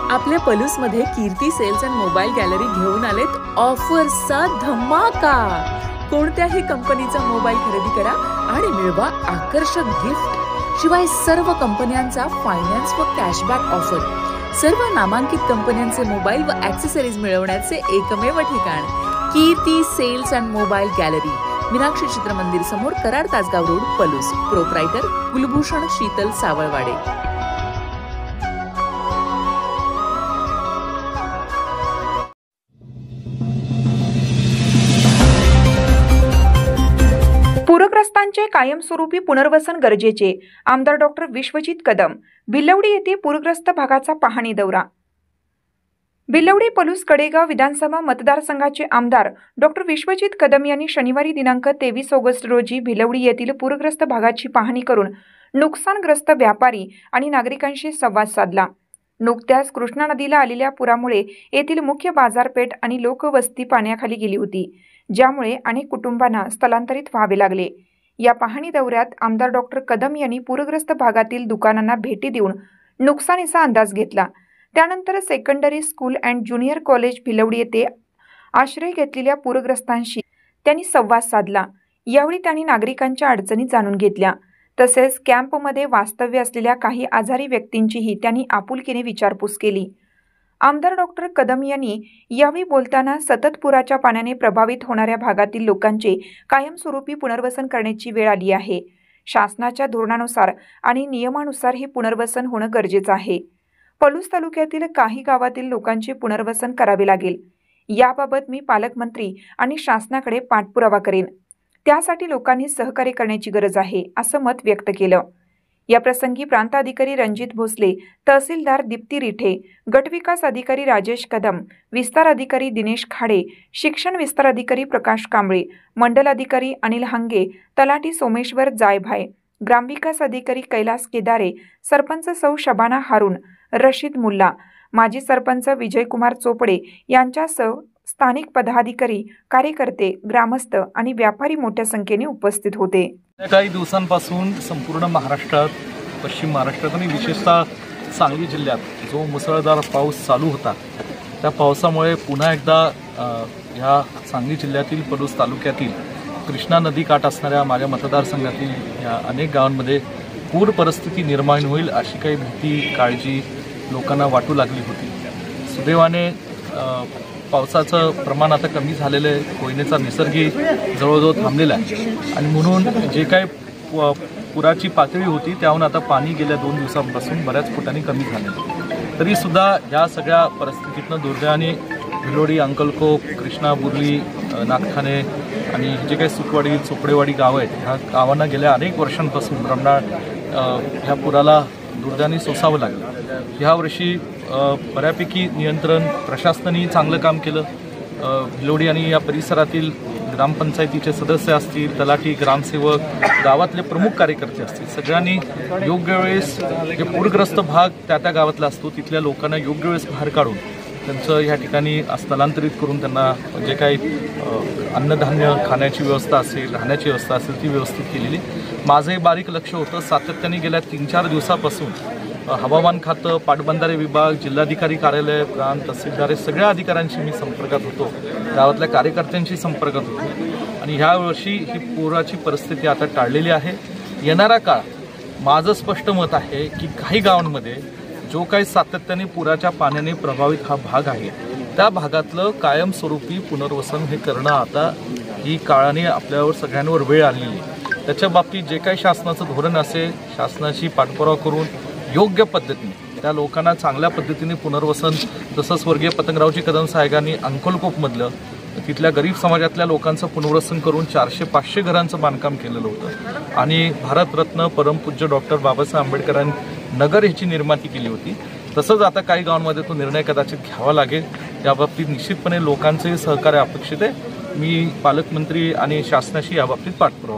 आपल्या पलूसमध्ये कीर्ती sales and mobile gallery घेऊन आलेत ऑफर्सचा धमाका। कोणत्याही कंपनीचा मोबाईल खरेदी करा आणि मिळवा आकर्षक गिफ्ट। शिवाय सर्व कंपन्यांचा फायनान्स व कॅशबॅक ऑफर। सर्व नामांकित कंपन्यांचे मोबाईल व ॲक्सेसरीज मिळवण्याचे एकमेव ठिकाण Kirti sales and mobile gallery, Meenakshi Chitramandir समोर, कराड तासगाव रोड, पलूस। प्रोप्रायटर कुलभूषण शीतल सावळवाडे। पूरग्रस्तांचे कायमस्वरूपी पुनर्वसन गरजेचे। आमदार डॉक्टर विश्वजित कदम। भिलवडी येथे पूरग्रस्त भागाचा पाहणी दौरा। भिलवडी पलूस कडेगाव विधानसभा मतदारसंघाचे आमदार डॉक्टर विश्वजित कदम यांनी शनिवारी दिनांक 23 ऑगस्ट रोजी भिलवडी येथील पूरग्रस्त भागाची पाहणी करून नुकसानग्रस्त व्यापारी आणि नागरिकांशी संवाद साधला। नुकत्याच कृष्णा नदीला आलेल्या पुरामुळे येथील मुख्य बाजारपेठ आणि लोकवस्ती पाण्याखाली गेली होती, ज्यामुळे अनेक कुटुंबांना स्थलांतरित व्हावे लागले। या पाहणी दौऱ्यात आमदार डॉक्टर कदम यांनी पूरग्रस्त भागातील दुकानांना भेटी देऊन नुकसानीचा अंदाज घेतला। त्यानंतर secondary school and junior college Bhilwadi येथे आश्रय घेतलेल्या पूरग्रस्तांशी त्यांनी संवाद साधला। यावेळी त्यांनी नागरिकांच्या अडचणी जाणून घेतल्या। तसेच कॅम्पमध्ये वास्तव्य असलेल्या काही आजारी व्यक्तींचीही त्यांनी आपुलकीने विचारपूस केली। आमदार डॉक्टर कदम यांनी यावेळी बोलताना सतत पुराच्या पाण्याने प्रभावित होणाऱ्या भागातील लोकांचे कायमस्वरूपी पुनर्वसन करण्याची वेळ आली आहे। शासनाच्या धोरणानुसार आणि नियमानुसार हे पुनर्वसन होणं गरजेचं आहे। पलूस तालुक्यातील काही गावातील लोकांचे पुनर्वसन करावे लागेल। याबाबत मी पालकमंत्री आणि शासनाकडे पाठपुरावा करेन। त्यासाठी लोकांनी सहकार्य करण्याची गरज आहे, असं मत व्यक्त केलं। या प्रसंगी प्रांताधिकारी रणजित भोसले, तहसीलदार दीप्ती रिठे, गटविकास अधिकारी राजेश कदम, विस्तार अधिकारी दिनेश खाडे, शिक्षण विस्तार अधिकारी प्रकाश कांबळे, मंडल अधिकारी अनिल हंगे, तलाठी सोमेश्वर जायभाय, ग्रामविकास अधिकारी कैलास केदारे, सरपंच सौ शबाना हारून, रशीद मुल्ला, माजी सरपंच विजयकुमार चोपडे यांच्यासह स्थानिक पदाधिकारी, कार्यकर्ते, ग्रामस्थ आणि व्यापारी मोठ्या संख्येने उपस्थित होते। काही दिवसांपासून संपूर्ण महाराष्ट्रात, पश्चिम महाराष्ट्रात आणि विशेषतः सांगली जिल्ह्यात जो मुसळधार पाऊस चालू होता, त्या पावसामुळे पुन्हा एकदा ह्या सांगली जिल्ह्यातील पलूस तालुक्यातील कृष्णा नदी काठ असणाऱ्या माझ्या मतदारसंघातील ह्या अनेक गावांमध्ये पूर परिस्थिती निर्माण होईल अशी काही भीती, काळजी लोकांना वाटू लागली होती। सुदैवाने पावसाचं प्रमाण आता कमी झालेलं आहे। कोयनेचा निसर्गही जवळजवळ थांबलेला आहे आणि म्हणून जे काही पुराची पातळी होती त्याहून आता पाणी गेल्या 2 दिवसांपासून बऱ्याच फुटांनी कमी झाले। तरीसुद्धा या सगळ्या परिस्थितीतनं दुर्दैवाने भिलवडी, अंकलकोप, कृष्णा, बुर्ली, नागठाणे आणि जे काही सुकवाडी, चोपडेवाडी गावं आहेत, ह्या गावांना गेल्या अनेक वर्षांपासून ब्रह्मनाळ ह्या पुराला दुर्दैवाने सोसावं लागलं। ह्या वर्षी बऱ्यापैकी नियंत्रण प्रशासनाने चांगलं काम केलं। भिलवडी आणि या परिसरातील ग्रामपंचायतीचे सदस्य असतील, तलाठी, ग्रामसेवक, गावातले प्रमुख कार्यकर्ते असतील, सगळ्यांनी योग्य वेळेस जे पूरग्रस्त भाग त्या गावातला असतो तिथल्या लोकांना योग्य वेळेस बाहेर काढून त्यांचं ह्या ठिकाणी स्थलांतरित करून त्यांना जे काही अन्नधान्य खाण्याची व्यवस्था असेल, राहण्याची व्यवस्था असेल ती व्यवस्थित केलेली। माझंही बारीक लक्ष होतं। सातत्याने गेल्या 3-4 दिवसापासून हवामान खातं, पाटबंधारे विभाग, जिल्हाधिकारी कार्यालय, प्रांत तहसीलदार सगळ्या अधिकाऱ्यांशी मी संपर्कात होतो, गावातल्या कार्यकर्त्यांशी संपर्कात होतो आणि ह्या वर्षी ही पुराची परिस्थिती आता टाळलेली आहे। येणारा काळ माझं स्पष्ट मत आहे की काही गावांमध्ये जो काही सातत्याने पुराच्या पाण्याने प्रभावित हा भाग आहे त्या भागातलं कायमस्वरूपी पुनर्वसन हे करणं आता ही काळाने आपल्यावर सगळ्यांवर वेळ आलेली आहे। त्याच्या बाबतीत जे काही शासनाचं धोरण असेल, शासनाशी पाठपुरावा करून योग्य पद्धतीने त्या लोकांना चांगल्या पद्धतीने पुनर्वसन, जसं स्वर्गीय पतंगरावजी कदम साहेबांनी अंकलकोपमधलं तिथल्या गरीब समाजातल्या लोकांचं पुनर्वसन करून 400-500 घरांचं बांधकाम केलेलं होतं आणि भारतरत्न परमपूज्य डॉक्टर बाबासाहेब आंबेडकरांनी नगर ह्याची निर्मिती केली होती। तसंच आता काही गावांमध्ये तो निर्णय कदाचित घ्यावा लागेल। याबाबतीत निश्चितपणे लोकांचे सहकार्य अपेक्षित आहे। मी पालकमंत्री आणि शासनाशी याबाबतीत पाठपुरावा